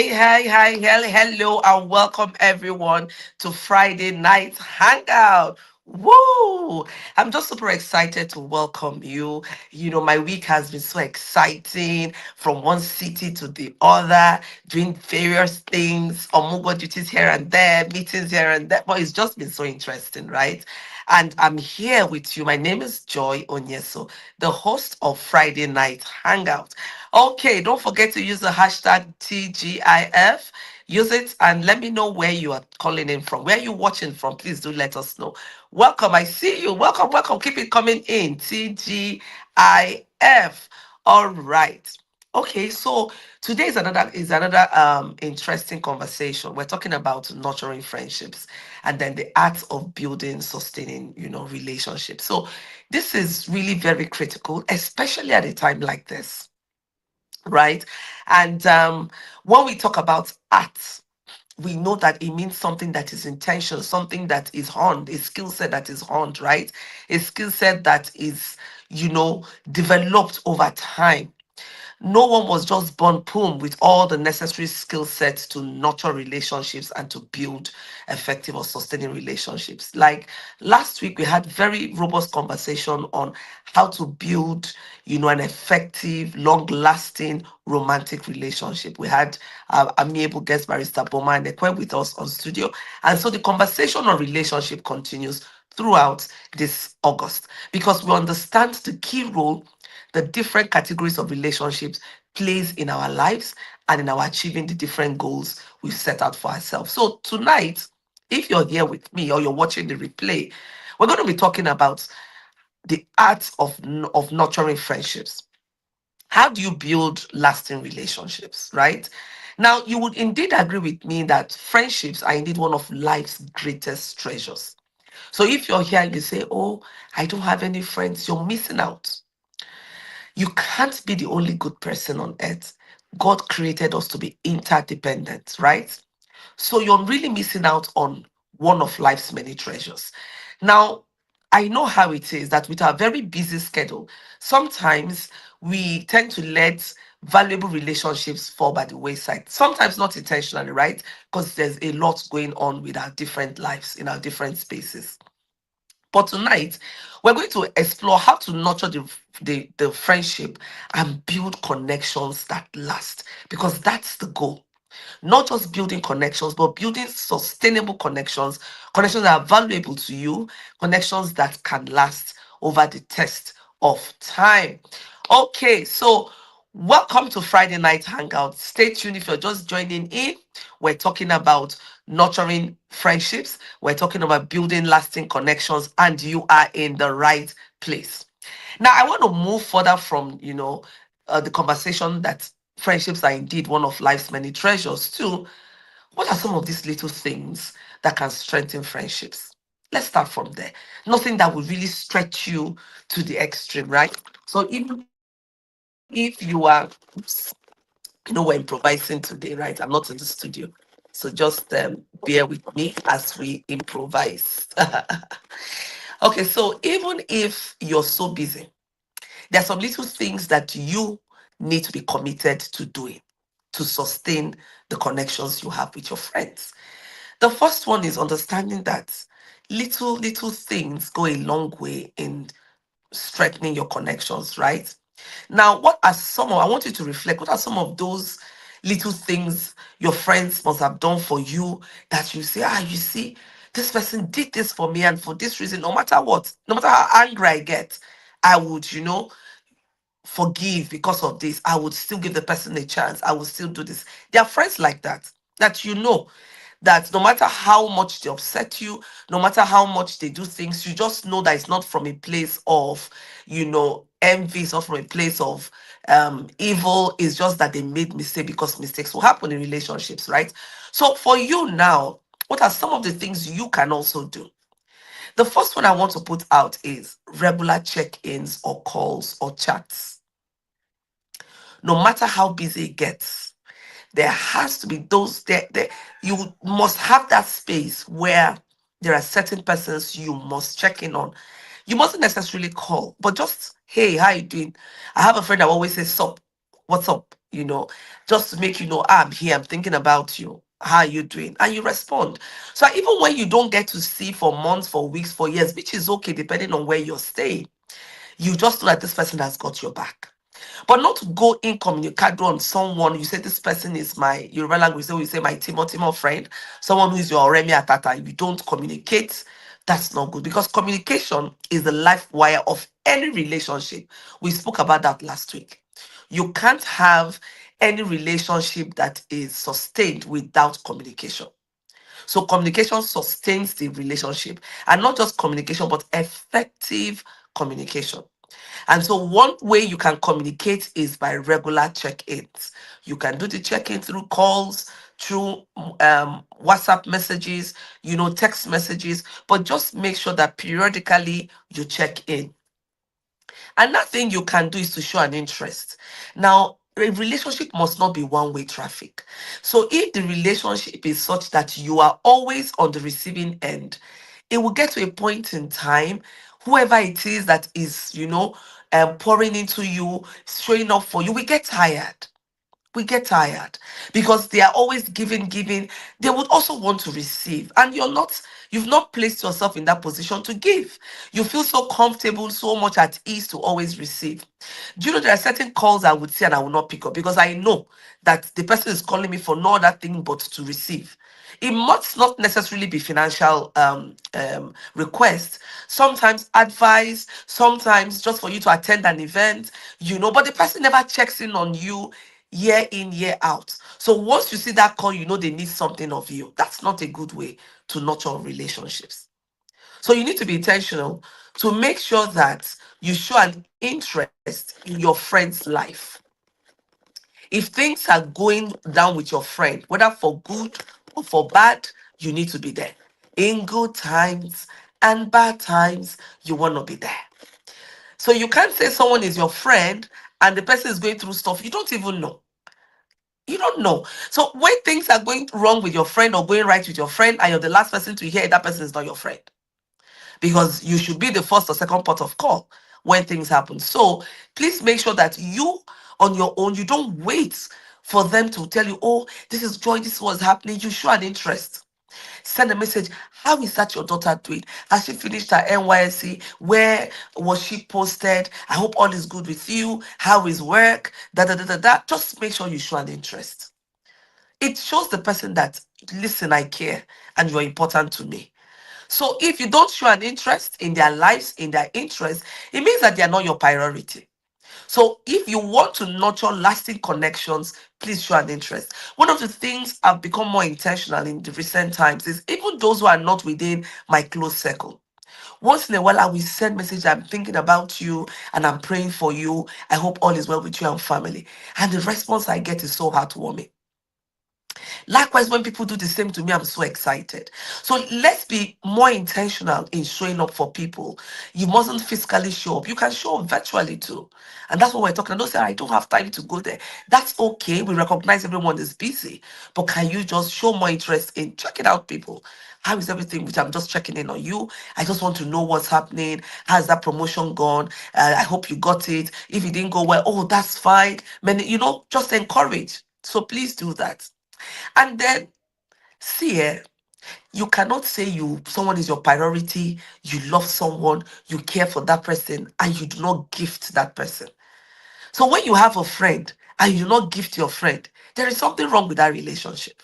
Hello, and welcome everyone to Friday Night Hangout. Woo! I'm just super excited to welcome you. You know, my week has been so exciting from one city to the other, doing various things, omugo duties here and there, meetings here and there. But it's just been so interesting, right? And I'm here with you. My name is Joy Onyesoh, the host of Friday Night Hangout. Okay, don't forget to use the hashtag TGIF. Use it and let me know where you are calling in from. Where you watching from? Please do let us know. Welcome. I see you. Welcome, welcome. Keep it coming in. TGIF. All right. Okay, so today is another interesting conversation. We're talking about nurturing friendships and then the art of building, sustaining, relationships. So this is really very critical, especially at a time like this, right? And when we talk about art, we know that it means something that is intentional, something that is honed, a skill set that is honed, right? A skill set that is, developed over time. No one was just born boom with all the necessary skill sets to nurture relationships and to build effective or sustaining relationships. Like last week, we had very robust conversation on how to build, an effective, long-lasting romantic relationship. We had amiable guest barrister Boma and Ekwe with us on studio, and so the conversation on relationship continues throughout this August because we understand the key role the different categories of relationships plays in our lives and in our achieving the different goals we've set out for ourselves. So tonight, if you're here with me or you're watching the replay, we're going to be talking about the art of nurturing friendships. How do you build lasting relationships, right? Now, you would indeed agree with me that friendships are indeed one of life's greatest treasures. So if you're here and you say, oh, I don't have any friends, you're missing out. You can't be the only good person on earth. God created us to be interdependent, right? So you're really missing out on one of life's many treasures. Now, I know how it is that with our very busy schedule, sometimes we tend to let valuable relationships fall by the wayside. Sometimes not intentionally, right? Because there's a lot going on with our different lives in our different spaces. But tonight, we're going to explore how to nurture the friendship and build connections that last because that's the goal. Not just building connections, but building sustainable connections, connections that are valuable to you, connections that can last over the test of time. Okay, so welcome to Friday Night Hangout. Stay tuned if you're just joining in. We're talking about nurturing friendships, we're talking about building lasting connections, and you are in the right place. Now, I want to move further from, the conversation that friendships are indeed one of life's many treasures to what are some of these little things that can strengthen friendships? Let's start from there. Nothing that will really stretch you to the extreme, right? So even if you are, oops, we're improvising today, right? I'm not in the studio. So just bear with me as we improvise. Okay, so even if you're so busy, there are some little things that you need to be committed to doing to sustain the connections you have with your friends. The first one is understanding that little things go a long way in strengthening your connections, right? Now, I want you to reflect, what are some of those little things your friends must have done for you that you say, you see, this person did this for me, and for this reason, no matter what, no matter how angry I get, I would, forgive because of this. I would still give the person a chance. I will still do this. There are friends like that, that that no matter how much they upset you, no matter how much they do things, you just know that it's not from a place of, envy, it's not from a place of evil. It's just that they made mistake because mistakes will happen in relationships, right? So for you now, what are some of the things you can also do? The first one I want to put out is regular check-ins or calls or chats. No matter how busy it gets, there has to be those there you must have that space where there are certain persons you must check in on. You mustn't necessarily call, but just, hey, how you doing? I have a friend that always says, sup, what's up? you know, just to make you know, "Ah, I'm here, I'm thinking about you. How are you doing?" And you respond. So even when you don't get to see for months, for weeks, for years, which is okay depending on where you're staying, you just know that this person has got your back. But not to go incommunicado on someone. You say this person is my Yoruba language, so we say my Timo friend, someone who is your Oremi Atata. You don't communicate. That's not good because communication is the life wire of any relationship. We spoke about that last week. You can't have any relationship that is sustained without communication. So communication sustains the relationship, and not just communication, but effective communication. And so, one way you can communicate is by regular check ins. You can do the check in through calls, through WhatsApp messages, text messages, but just make sure that periodically you check in. Another thing you can do is to show an interest. Now, a relationship must not be one-way traffic. So if the relationship is such that you are always on the receiving end, it will get to a point in time, whoever it is that is, pouring into you, showing up for you, we get tired. We get tired because they are always giving. They would also want to receive, and you've not placed yourself in that position to give. You feel so comfortable, so much at ease to always receive. Do you know there are certain calls I would see and I will not pick up because I know that the person is calling me for no other thing but to receive. It must not necessarily be financial request. Sometimes advice, sometimes just for you to attend an event, but the person never checks in on you year in, year out. So once you see that call, you know they need something of you. That's not a good way to nurture relationships. So you need to be intentional to make sure that you show an interest in your friend's life. If things are going down with your friend, whether for good or for bad, you need to be there. In good times and bad times, you want to be there. So you can't say someone is your friend and the person is going through stuff you don't even know. You don't know. So when things are going wrong with your friend or going right with your friend, and you're the last person to hear it, that person is not your friend. Because you should be the first or second port of call when things happen. So please make sure that you, on your own, you don't wait for them to tell you, "Oh, this is Joy, this was happening." You show an interest. Send a message. "How is that your daughter doing? Has she finished her NYSC? Where was she posted? I hope all is good with you. How is work?" Da da da da da. Just make sure you show an interest. It shows the person that, "Listen, I care and you're important to me." So if you don't show an interest in their lives, in their interests, it means that they are not your priority. So if you want to nurture lasting connections, please show an interest. One of the things I've become more intentional in the recent times is even those who are not within my close circle. Once in a while, I will send message. "I'm thinking about you and I'm praying for you. I hope all is well with you and family." And the response I get is so heartwarming. Likewise, when people do the same to me, I'm so excited. So let's be more intentional in showing up for people. You mustn't physically show up. You can show up virtually too. And that's what we're talking about. Don't say, "I don't have time to go there." That's okay. We recognize everyone is busy. But can you just show more interest in checking out people? How is everything? Which I'm just checking in on you. I just want to know what's happening. How's that promotion gone? I hope you got it. If it didn't go well, "Oh, that's fine." Just encourage. So please do that. And then see, you cannot say someone is your priority, you love someone, you care for that person, and you do not gift that person. So when you have a friend and you do not gift your friend, there is something wrong with that relationship.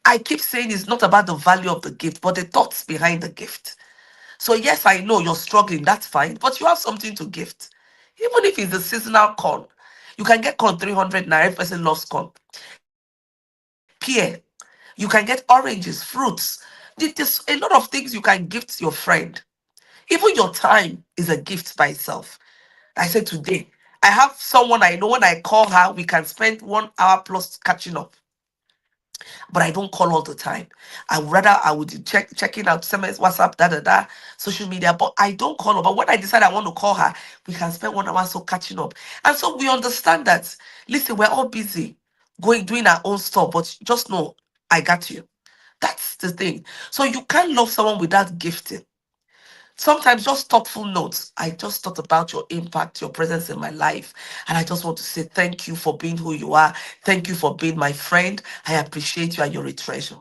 I keep saying it's not about the value of the gift, but the thoughts behind the gift. So yes, I know you're struggling, that's fine, but you have something to gift. Even if it's a seasonal corn, you can get corn 300 naira. Every person loves corn. Pear, you can get oranges, fruits. There's a lot of things you can gift your friend. Even your time is a gift by itself. I said today, I have someone I know. When I call her, we can spend 1 hour plus catching up. But I don't call all the time. I would checking out SMS, WhatsApp, da da da, social media. But I don't call her. But when I decide I want to call her, we can spend 1 hour so catching up. And so we understand that. Listen, we're all busy doing our own stuff, but just know I got you. That's the thing. So you can't love someone without gifting. Sometimes just thoughtful notes. I just thought about your impact, your presence in my life. And I just want to say thank you for being who you are. Thank you for being my friend. I appreciate you and you're a treasure.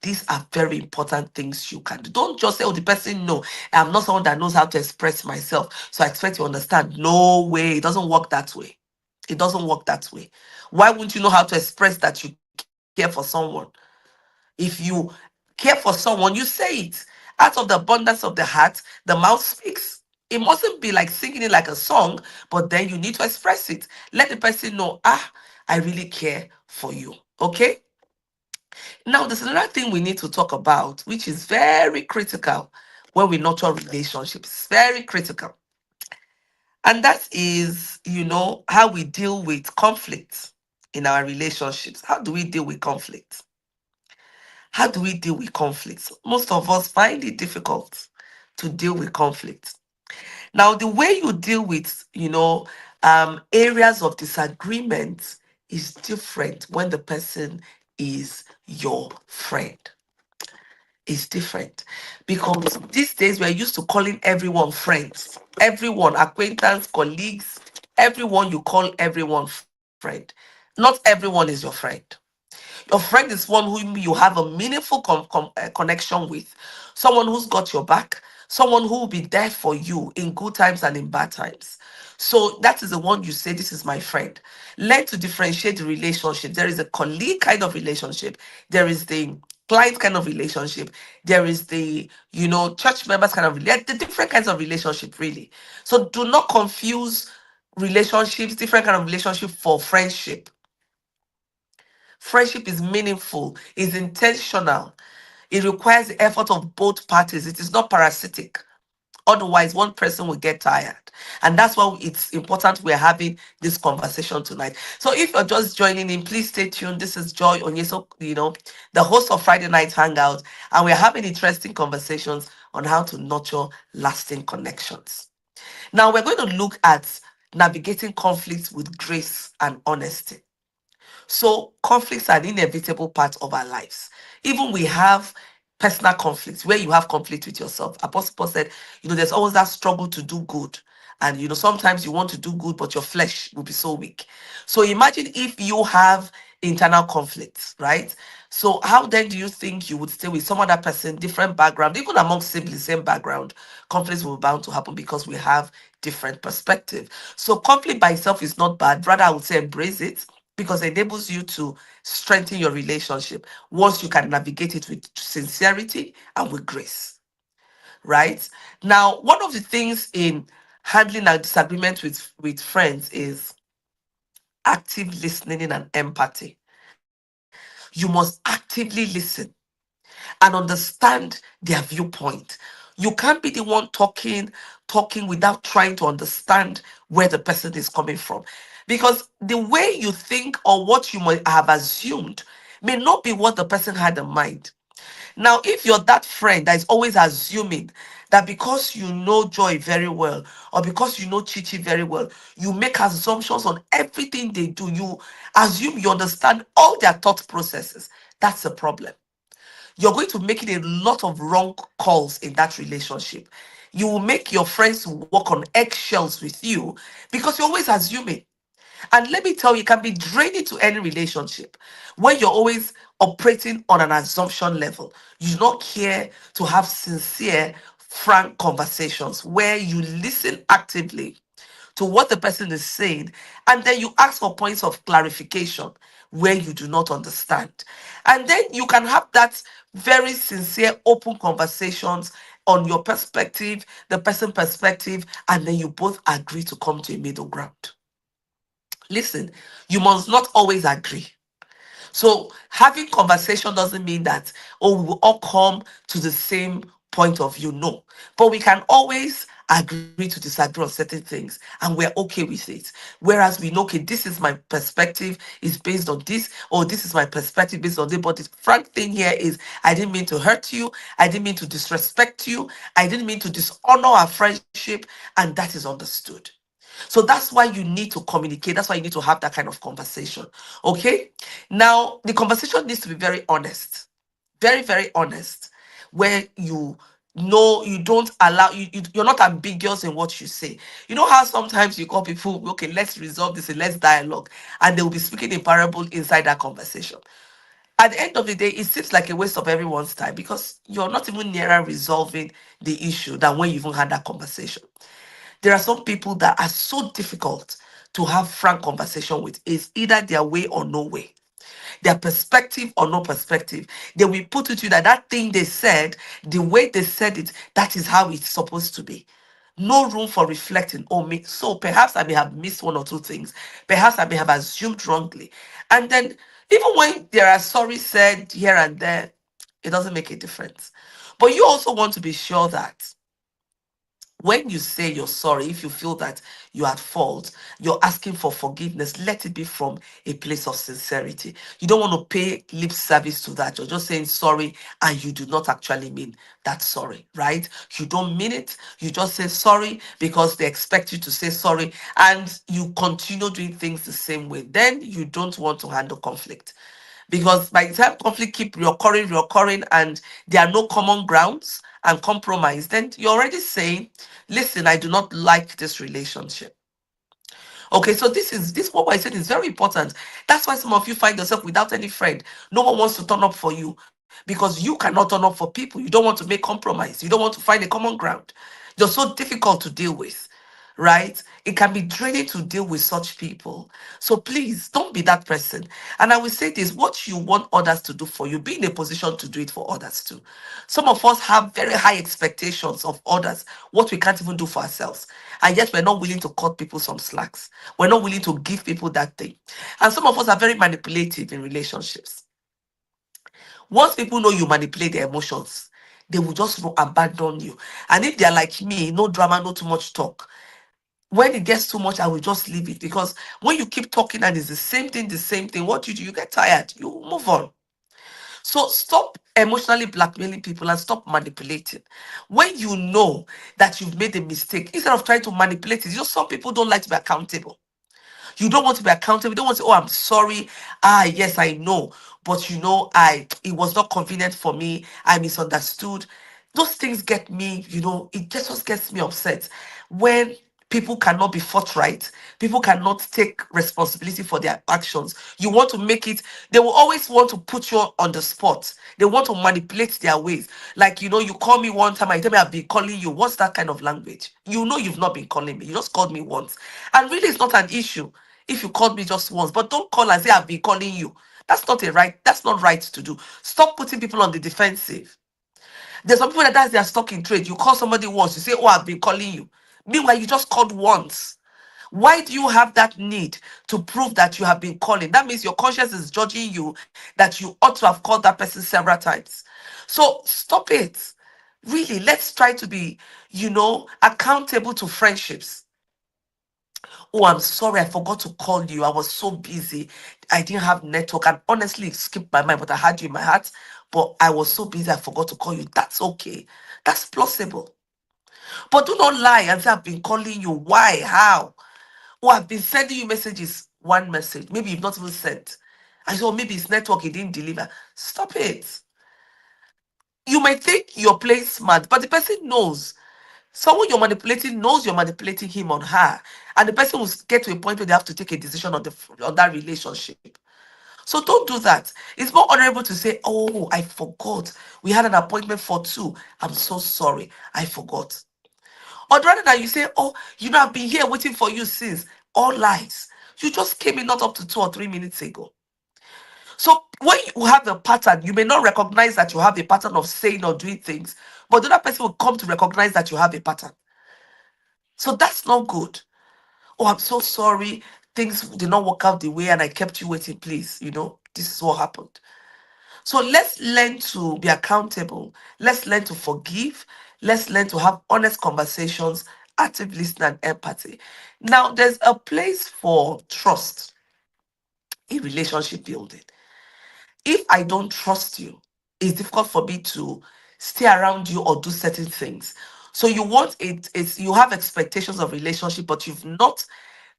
These are very important things you can do. Don't just say, oh, the person, no, I'm not someone that knows how to express myself. So I expect you to understand. No way. It doesn't work that way. It doesn't work that way. Why wouldn't you know how to express that you care for someone? If you care for someone, you say it. Out of the abundance of the heart, the mouth speaks. It mustn't be like singing it like a song, but then you need to express it. Let the person know, I really care for you. Okay? Now, there's another thing we need to talk about, which is very critical when we nurture relationships. Very critical. And that is, how we deal with conflict in our relationships. How do we deal with conflict? How do we deal with conflicts? Most of us find it difficult to deal with conflict. Now, the way you deal with, areas of disagreement is different when the person is your friend. It's different because these days we're used to calling everyone friends, everyone, acquaintance, colleagues, everyone you call everyone friend. Not everyone is your friend. Your friend is one whom you have a meaningful connection with, someone who's got your back, someone who will be there for you in good times and in bad times. So that is the one you say, this is my friend. Learn to differentiate the relationship. There is a colleague kind of relationship, there is the client kind of relationship, there is the, church members kind of, the different kinds of relationship, really. So do not confuse relationships, different kind of relationship for friendship. Friendship is meaningful, is intentional. It requires the effort of both parties. It is not parasitic. Otherwise, one person will get tired. And that's why it's important we're having this conversation tonight. So if you're just joining in, please stay tuned. This is Joy Onyesoh, the host of Friday Night Hangout. And we're having interesting conversations on how to nurture lasting connections. Now, we're going to look at navigating conflicts with grace and honesty. So conflicts are an inevitable part of our lives. Even we have personal conflicts where you have conflict with yourself. Apostle Paul said, there's always that struggle to do good. And sometimes you want to do good, but your flesh will be so weak. So imagine if you have internal conflicts, right? So how then do you think you would stay with some other person, different background, even among siblings, same background? Conflicts will be bound to happen because we have different perspective. So conflict by itself is not bad. Rather, I would say embrace it because it enables you to strengthen your relationship once you can navigate it with sincerity and with grace, right? Now, one of the things in handling a disagreement with friends is active listening and empathy. You must actively listen and understand their viewpoint. You can't be the one talking without trying to understand where the person is coming from. Because the way you think or what you might have assumed may not be what the person had in mind. Now, if you're that friend that is always assuming that because you know Joy very well or because you know Chichi very well, you make assumptions on everything they do, you assume you understand all their thought processes, that's a problem. You're going to make it a lot of wrong calls in that relationship. You will make your friends walk on eggshells with you because you're always assuming. And let me tell you, it can be draining to any relationship when you're always operating on an assumption level. You do not care to have sincere, frank conversations where you listen actively to what the person is saying, and then you ask for points of clarification where you do not understand. And then you can have that very sincere, open conversations on your perspective, the person perspective, and then you both agree to come to a middle ground. Listen, you must not always agree. So having conversation doesn't mean that, oh, we will all come to the same point of view. No. But we can always agree to disagree on certain things and we're okay with it. Whereas we know, okay, this is my perspective, is based on this, or this is my perspective based on this. But the frank thing here is I didn't mean to hurt you, I didn't mean to disrespect you, I didn't mean to dishonor our friendship, and that is understood. So that's why you need to communicate. That's why you need to have that kind of conversation. Okay? Now, the conversation needs to be very honest. Very, very honest. Where you No, you don't allow you're not ambiguous in what you say. You know how sometimes you call people, okay, let's resolve this and let's dialogue, and they will be speaking a parable inside that conversation. At the end of the day, it seems like a waste of everyone's time because you're not even nearer resolving the issue than when you even had that conversation. There are some people that are so difficult to have frank conversation with. It's either their way or no way, their perspective or no perspective. They will put it to you that that thing they said, the way they said it, that is how it's supposed to be. No room for reflecting. Oh, me. So perhaps I may have missed one or two things. Perhaps I may have assumed wrongly. And then, even when there are sorry said here and there, it doesn't make a difference. But you also want to be sure that when you say you're sorry, if you feel that you're at fault, you're asking for forgiveness, let it be from a place of sincerity. You don't want to pay lip service to that. You're just saying sorry and you do not actually mean that sorry, right? You don't mean it. You just say sorry because they expect you to say sorry and you continue doing things the same way. Then you don't want to handle conflict. Because by the time conflict keep reoccurring, and there are no common grounds and compromise, then you're already saying, listen, I do not like this relationship. Okay, so this what I said is very important. That's why some of you find yourself without any friend. No one wants to turn up for you because you cannot turn up for people. You don't want to make compromise. You don't want to find a common ground. You're so difficult to deal with, right? It can be draining to deal with such people. So please don't be that person. And I will say this, what you want others to do for you, be in a position to do it for others too. Some of us have very high expectations of others, what we can't even do for ourselves. And yet we're not willing to cut people some slacks. We're not willing to give people that thing. And some of us are very manipulative in relationships. Once people know you manipulate their emotions, they will just abandon you. And if they're like me, no drama, no too much talk. When it gets too much, I will just leave it because when you keep talking and it's the same thing, what you do, you get tired, you move on. So stop emotionally blackmailing people and stop manipulating. When you know that you've made a mistake, instead of trying to manipulate it, you know, some people don't like to be accountable. You don't want to be accountable. You don't want to say, oh, I'm sorry. Ah, yes, I know. But you know, it was not convenient for me. I misunderstood. Those things get me, it just gets me upset when people cannot be forthright. People cannot take responsibility for their actions. You want to make it, they will always want to put you on the spot. They want to manipulate their ways. Like, you call me one time, I tell me I've been calling you. What's that kind of language? You know you've not been calling me. You just called me once. And really, it's not an issue if you called me just once, but don't call and say I've been calling you. That's not right to do. Stop putting people on the defensive. There's some people that they're stuck in trade. You call somebody once, you say, oh, I've been calling you. Meanwhile, you just called once. Why do you have that need to prove that you have been calling? That means your conscience is judging you that you ought to have called that person several times. So stop it. Really, let's try to be, accountable to friendships. Oh, I'm sorry, I forgot to call you. I was so busy. I didn't have network. And honestly, it skipped my mind, but I had you in my heart. But I was so busy, I forgot to call you. That's okay. That's plausible. But do not lie and say, I've been calling you. Why? How? Oh, I've been sending you messages. One message. Maybe you've not even sent. I said, oh, maybe it's network, it didn't deliver. Stop it. You might think you're playing smart, but the person knows. Someone you're manipulating knows you're manipulating him on her, and the person will get to a point where they have to take a decision on that relationship. So don't do that. It's more honorable to say, "Oh, I forgot. We had an appointment for 2. I'm so sorry. I forgot." Or rather than you say, "Oh, I've been here waiting for you since." All lies. You just came in not up to 2 or 3 minutes ago. So when you have a pattern, you may not recognize that you have a pattern of saying or doing things, but the other person will come to recognize that you have a pattern. So that's not good. Oh, I'm so sorry. Things did not work out the way and I kept you waiting, please. This is what happened. So let's learn to be accountable. Let's learn to forgive. Let's learn to have honest conversations, active listening, and empathy. Now, there's a place for trust in relationship building. If I don't trust you, it's difficult for me to stay around you or do certain things. So you want you have expectations of relationship, but you've not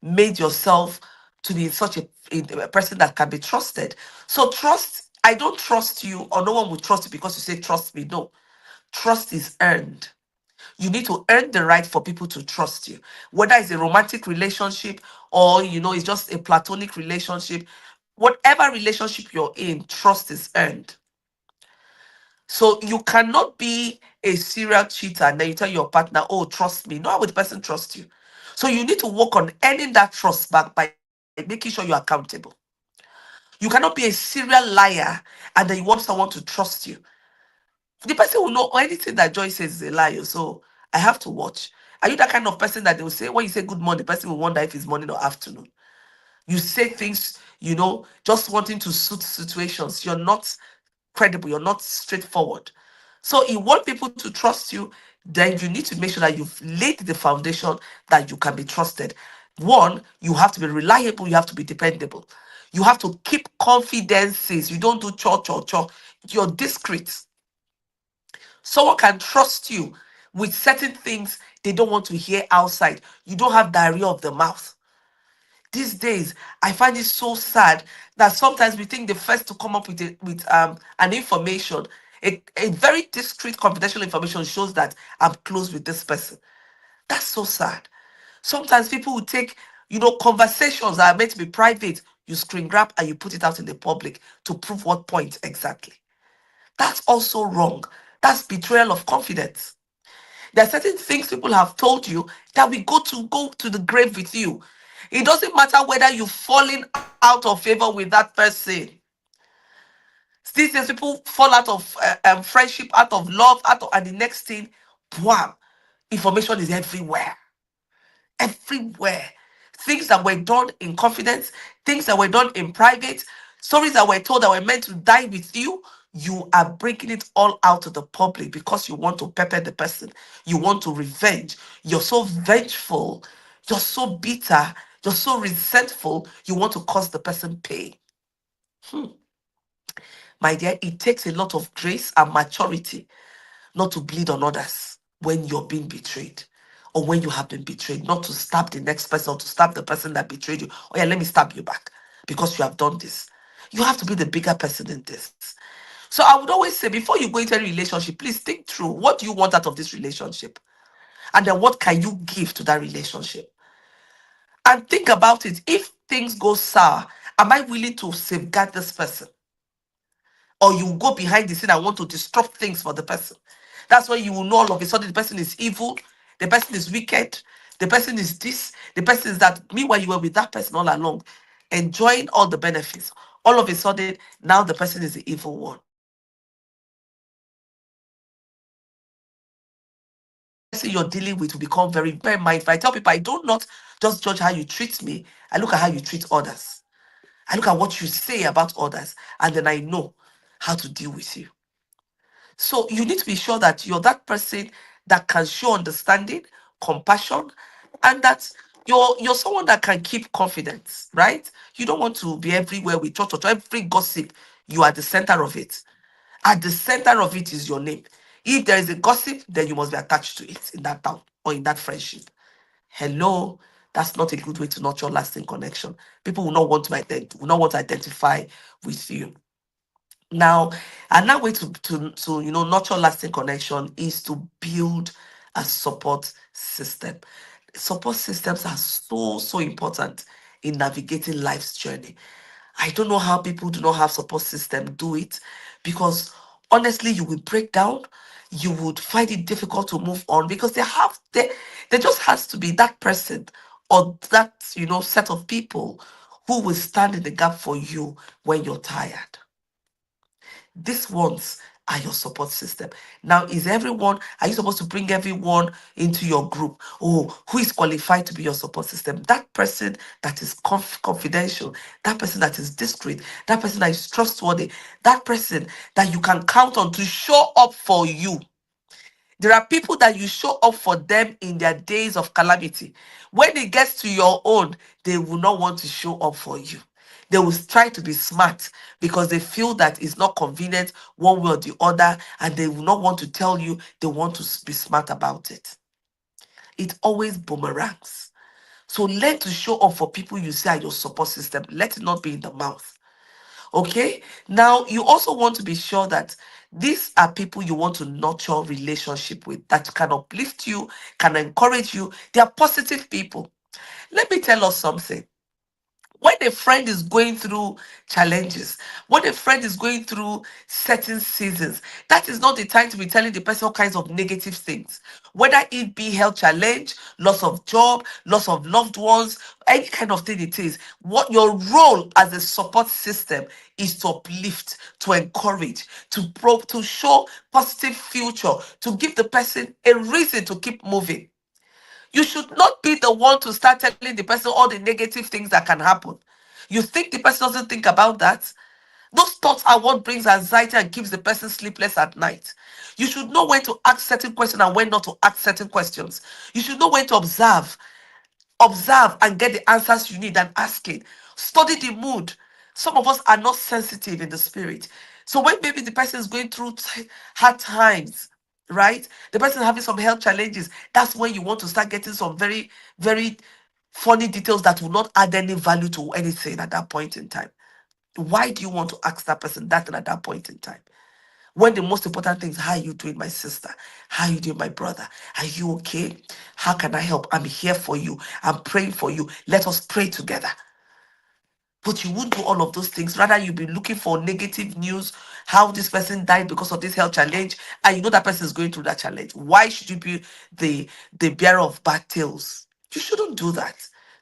made yourself to be such a person that can be trusted. So trust, I don't trust you, or no one will trust you because you say trust me. No. Trust is earned. You need to earn the right for people to trust you, whether it's a romantic relationship or it's just a platonic relationship. Whatever relationship you're in, trust is earned. So you cannot be a serial cheater and then you tell your partner, oh, trust me. No, how would the person trust you? So you need to work on earning that trust back by making sure you're accountable. You cannot be a serial liar and then you want someone to trust you. The person will know anything that Joy says is a lie. So I have to watch. Are you that kind of person that they will say, when you say good morning, the person will wonder if it's morning or afternoon? You say things, just wanting to suit situations. You're not credible, you're not straightforward. So you want people to trust you, then you need to make sure that you've laid the foundation that you can be trusted. One, you have to be reliable, you have to be dependable. You have to keep confidences. You don't do cho cho cho. You're discreet. Someone can trust you with certain things they don't want to hear outside. You don't have diarrhea of the mouth. These days, I find it so sad that sometimes we think the first to come up with an information, a very discreet, confidential information shows that I'm close with this person. That's so sad. Sometimes people will take, conversations that are meant to be private, you screen grab and you put it out in the public to prove what point exactly. That's also wrong. That's betrayal of confidence. There are certain things people have told you that we go to the grave with you. It doesn't matter whether you've fallen out of favor with that person. These days, people fall out of friendship, out of love, and the next thing, wham, information is everywhere. Everywhere. Things that were done in confidence, things that were done in private, stories that were told that were meant to die with you, you are breaking it all out to the public because you want to pepper the person. You want to revenge. You're so vengeful. You're so bitter. You're so resentful. You want to cause the person pain. Hmm. My dear, it takes a lot of grace and maturity not to bleed on others when you're being betrayed or when you have been betrayed, not to stab the next person or to stab the person that betrayed you. Oh, yeah, let me stab you back because you have done this. You have to be the bigger person in this. So I would always say, before you go into any relationship, please think through, what do you want out of this relationship? And then what can you give to that relationship? And think about it. If things go sour, am I willing to safeguard this person? Or you go behind the scene and want to disrupt things for the person? That's when you will know all of a sudden the person is evil, the person is wicked, the person is this, the person is that. Meanwhile, you were with that person all along, enjoying all the benefits. All of a sudden, now the person is the evil one. The person you're dealing with will become very, very mindful. I tell people, I do not just judge how you treat me, I look at how you treat others. I look at what you say about others, and then I know how to deal with you. So you need to be sure that you're that person that can show understanding, compassion, and that you're someone that can keep confidence, right? You don't want to be everywhere with every gossip. You are the center of it. At the center of it is your name. If there is a gossip, then you must be attached to it in that town or in that friendship. Hello, that's not a good way to nurture lasting connection. People will not want to identify with you. Now, another way to nurture lasting connection is to build a support system. Support systems are so important in navigating life's journey. I don't know how people do not have support system do it, because honestly, you will break down. You would find it difficult to move on because there just has to be that person or that set of people who will stand in the gap for you when you're tired. These ones are your support system. Now, are you supposed to bring everyone into your group? Oh, who is qualified to be your support system? That person that is confidential, that person that is discreet, that person that is trustworthy, that person that you can count on to show up for you. There are people that you show up for them in their days of calamity. When it gets to your own, they will not want to show up for you. They will try to be smart because they feel that it's not convenient one way or the other, and they will not want to tell you. They want to be smart about it. It always boomerangs. So learn to show up for people you say are your support system. Let it not be in the mouth. Okay? Now, you also want to be sure that These are people you want to nurture relationship with that can uplift you, can encourage you. They are positive people. Let me tell us something. When a friend is going through challenges, when a friend is going through certain seasons, that is not the time to be telling the person all kinds of negative things. Whether it be health challenge, loss of job, loss of loved ones, any kind of thing it is, what your role as a support system is to uplift, to encourage, to show positive future, to give the person a reason to keep moving. You should not be the one to start telling the person all the negative things that can happen. You think the person doesn't think about that? Those thoughts are what brings anxiety and keeps the person sleepless at night. You should know when to ask certain questions and when not to ask certain questions. You should know when to observe and get the answers you need and ask it. Study the mood. Some of us are not sensitive in the spirit. So when maybe the person is going through hard times, right? The person is having some health challenges. That's when you want to start getting some very, very funny details that will not add any value to anything at that point in time. Why do you want to ask that person that thing at that point in time? When the most important thing is, how are you doing, my sister? How are you doing, my brother? Are you okay? How can I help? I'm here for you. I'm praying for you. Let us pray together. But you won't do all of those things. Rather, you'll be looking for negative news, how this person died because of this health challenge, and you know that person is going through that challenge. Why should you be the bearer of bad tales? You shouldn't do that.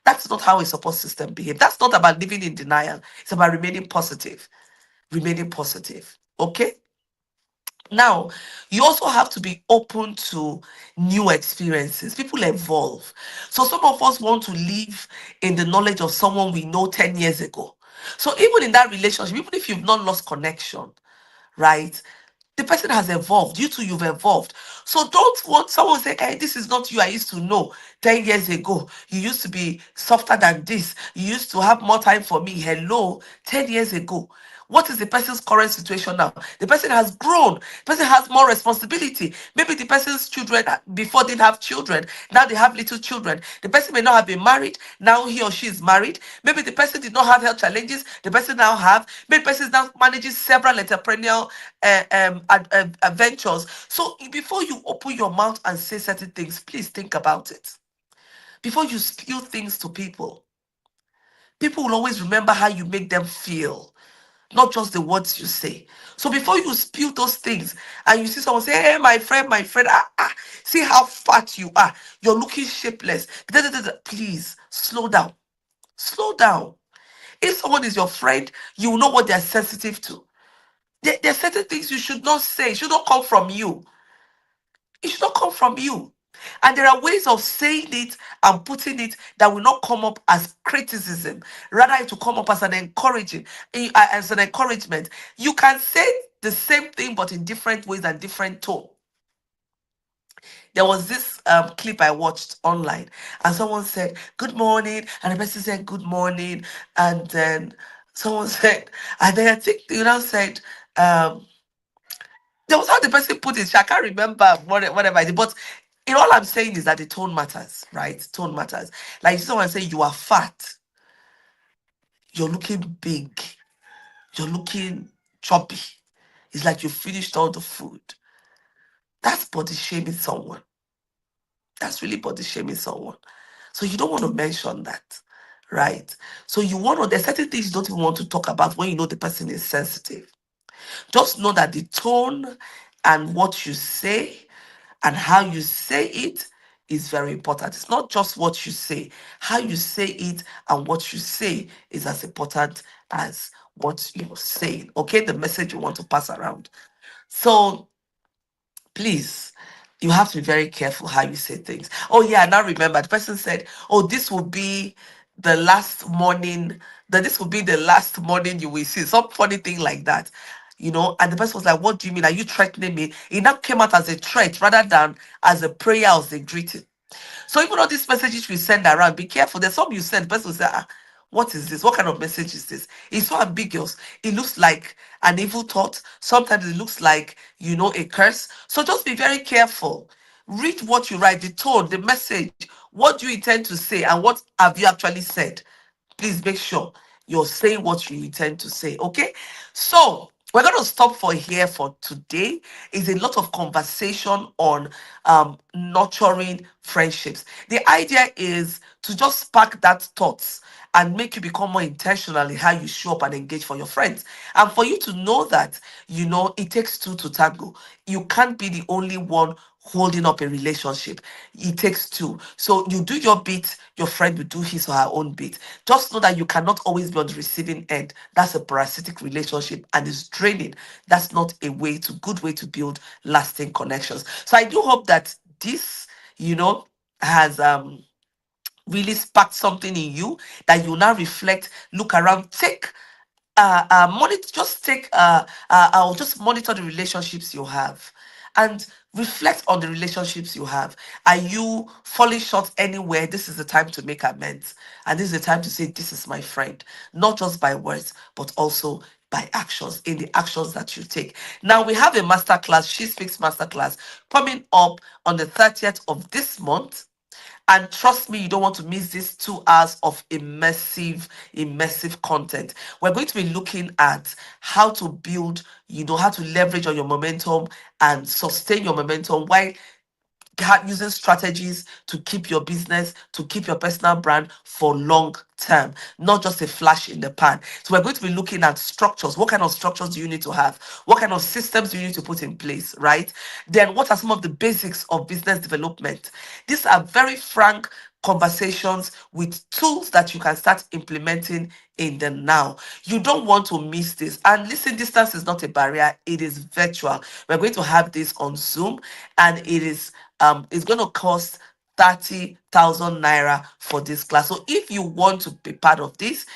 That's not how a support system behaves. That's not about living in denial. It's about remaining positive. Remaining positive. Okay? Now, you also have to be open to new experiences. People evolve. So, some of us want to live in the knowledge of someone we know 10 years ago. So, even in that relationship, even if you've not lost connection, right? The person has evolved. You too, you've evolved. So don't want someone say, hey, this is not you I used to know 10 years ago. You used to be softer than this. You used to have more time for me. Hello, 10 years ago. What is the person's current situation now? The person has grown. The person has more responsibility. Maybe the person's children before didn't have children. Now they have little children. The person may not have been married. Now he or she is married. Maybe the person did not have health challenges. The person now have. Maybe the person now manages several entrepreneurial ventures. So before you open your mouth and say certain things, please think about it. Before you spew things to people, people will always remember how you make them feel, not just the words you say. So before you spew those things and you see someone say, hey, my friend, see how fat you are. You're looking shapeless. Da, da, da, da. Please slow down. Slow down. If someone is your friend, you will know what they're sensitive to. There are certain things you should not say. It should not come from you. It should not come from you. And there are ways of saying it and putting it that will not come up as criticism. Rather, it will come up as an as an encouragement. You can say the same thing, but in different ways and different tone. There was this clip I watched online, and someone said, "Good morning," and the person said, "Good morning," and then someone said, and then I think the other said, um, there was how the person put it. I can't remember whatever I did, but all I'm saying is that the tone matters, right? Tone matters. Like someone say you are fat, you're looking big, you're looking choppy. It's like you finished all the food. That's body shaming someone. That's really body shaming someone. So you don't want to mention that, right? So there's certain things you don't even want to talk about when you know the person is sensitive. Just know that the tone and what you say and how you say it is very important. It's not just what you say. How you say it and what you say is as important as what you're saying. Okay, the message you want to pass around. So please, you have to be very careful how you say things. Oh yeah, now remember the person said, "Oh, this will be the last morning. That this will be the last morning you will see." Some funny thing like that, And the person was like, "What do you mean? Are you threatening me?" It now came out as a threat rather than as a prayer or as a greeting. So even all these messages we send around, be careful. There's some you send, the person will say, what is this? What kind of message is this? It's so ambiguous. It looks like an evil thought. Sometimes it looks like, a curse. So just be very careful. Read what you write, the tone, the message. What do you intend to say and what have you actually said? Please make sure you're saying what you intend to say, okay? So we're going to stop for here for today. Is a lot of conversation on nurturing friendships. The idea is to just spark that thoughts and make you become more intentional in how you show up and engage for your friends, and for you to know that it takes two to tango. You can't be the only one holding up a relationship. It takes two. So you do your bit, your friend will do his or her own bit. Just know that you cannot always be on the receiving end. That's a parasitic relationship and it's draining. That's not a good way to build lasting connections. So I do hope that this, has really sparked something in you, that you now reflect, look around, take monitor, just take I'll just monitor the relationships you have and reflect on the relationships you have. Are you falling short anywhere? This is the time to make amends, and this is the time to say, this is my friend, not just by words but also by actions, in the actions that you take. Now we have a masterclass, She Speaks Masterclass, coming up on the 30th of this month. And trust me, you don't want to miss these 2 hours of immersive content. We're going to be looking at how to build, how to leverage on your momentum and sustain your momentum while using strategies to keep your business, to keep your personal brand for long term, not just a flash in the pan. So we're going to be looking at structures. What kind of structures do you need to have? What kind of systems do you need to put in place, right? Then what are some of the basics of business development? These are very frank conversations with tools that you can start implementing in the now. You don't want to miss this. And listen, distance is not a barrier, it is virtual. We're going to have this on Zoom, and it's going to cost 30,000 naira for this class. So if you want to be part of this,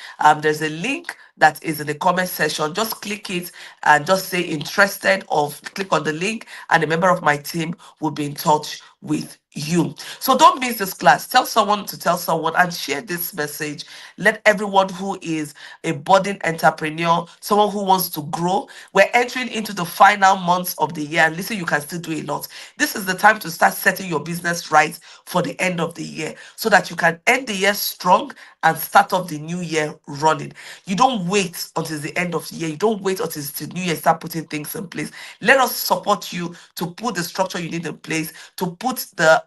there's a link that is in the comment section. Just click it and just say interested, or click on the link and a member of my team will be in touch with you. So don't miss this class. Tell someone to tell someone and share this message. Let everyone who is a budding entrepreneur, someone who wants to grow. We're entering into the final months of the year, and listen, you can still do a lot. This is the time to start setting your business right for the end of the year, so that you can end the year strong and start off the new year running. You don't wait until the end of the year. You don't wait until the new year, start putting things in place. Let us support you to put the structure you need in place, to put the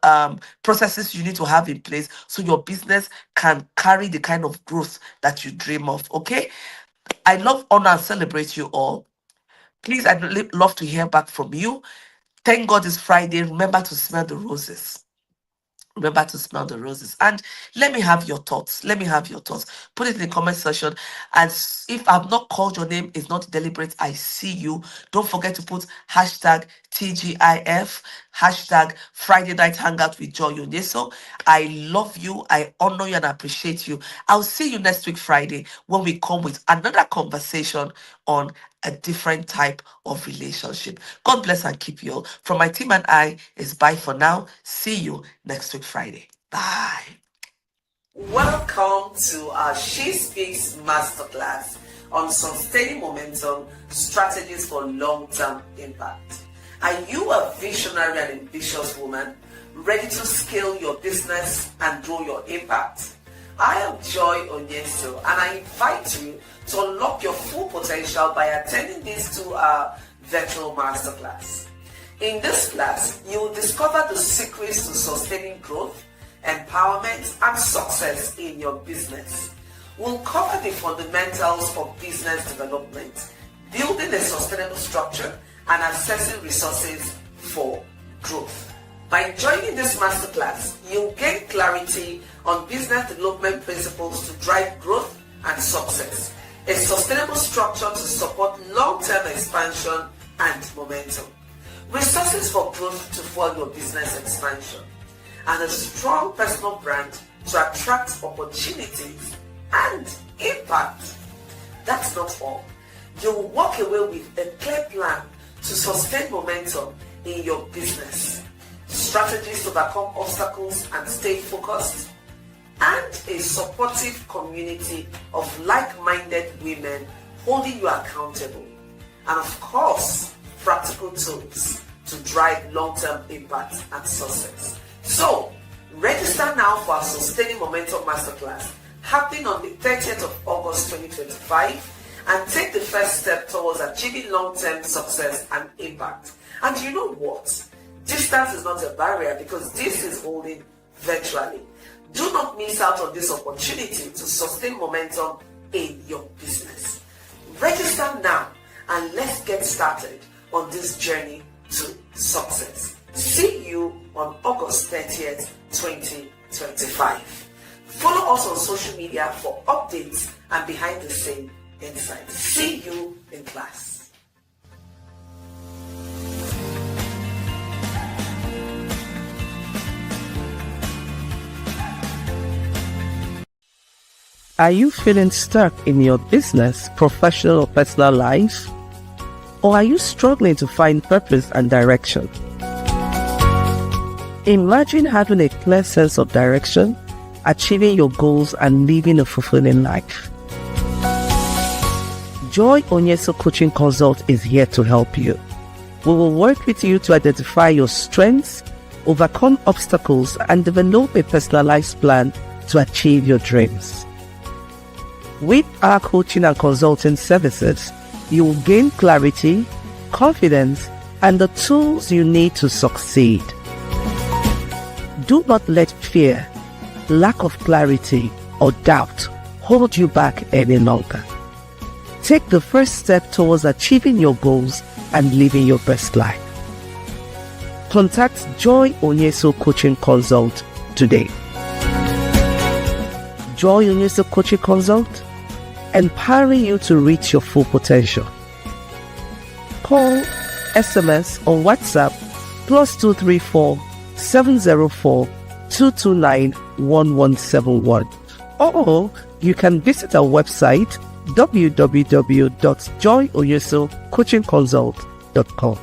processes you need to have in place, so your business can carry the kind of growth that you dream of. Okay, I love, honor, and celebrate you all. Please, I'd love to hear back from you. Thank God it's Friday. Remember to smell the roses. Remember to smell the roses. And let me have your thoughts. Let me have your thoughts. Put it in the comment section. And if I've not called your name, it's not deliberate. I see you. Don't forget to put hashtag TGIF, hashtag Friday Night Hangout with Joy Onyesoh. I love you. I honor you and appreciate you. I'll see you next week, Friday, when we come with another conversation on a different type of relationship. God bless and keep you all. From my team and I, is bye for now. See you next week, Friday. Bye. Welcome to our She Speaks Masterclass on sustaining momentum, strategies for long-term impact. Are you a visionary and ambitious woman ready to scale your business and grow your impact? I am Joy Onyesoh, and I invite you to unlock your full potential by attending this 2-hour virtual masterclass. In this class, you will discover the secrets to sustaining growth, empowerment, and success in your business. We'll cover the fundamentals of business development, building a sustainable structure, and accessing resources for growth. By joining this masterclass, you'll gain clarity on business development principles to drive growth and success, a sustainable structure to support long-term expansion and momentum, resources for growth to fuel your business expansion, and a strong personal brand to attract opportunities and impact. That's not all. You'll walk away with a clear plan to sustain momentum in your business, strategies to overcome obstacles and stay focused, and a supportive community of like-minded women holding you accountable, and of course, practical tools to drive long-term impact and success. So, register now for our Sustaining Momentum Masterclass happening on the 30th of August 2025, and take the first step towards achieving long-term success and impact. And you know what? Distance is not a barrier because this is holding virtually. Do not miss out on this opportunity to sustain momentum in your business. Register now and let's get started on this journey to success. See you on August 30th, 2025. Follow us on social media for updates and behind the scene insights. See you in class. Are you feeling stuck in your business, professional or personal life? Or are you struggling to find purpose and direction? Imagine having a clear sense of direction, achieving your goals and living a fulfilling life. Joy Onyesoh Coaching Consult is here to help you. We will work with you to identify your strengths, overcome obstacles, and develop a personalized plan to achieve your dreams. With our coaching and consulting services, you will gain clarity, confidence, and the tools you need to succeed. Do not let fear, lack of clarity, or doubt hold you back any longer. Take the first step towards achieving your goals and living your best life. Contact Joy Onyesoh Coaching Consult today. Joy Onyesoh Coaching Consult, empowering you to reach your full potential. Call, SMS, or WhatsApp +234 704 229 1171. Or you can visit our website www.joyonyesohcoachingconsult.com.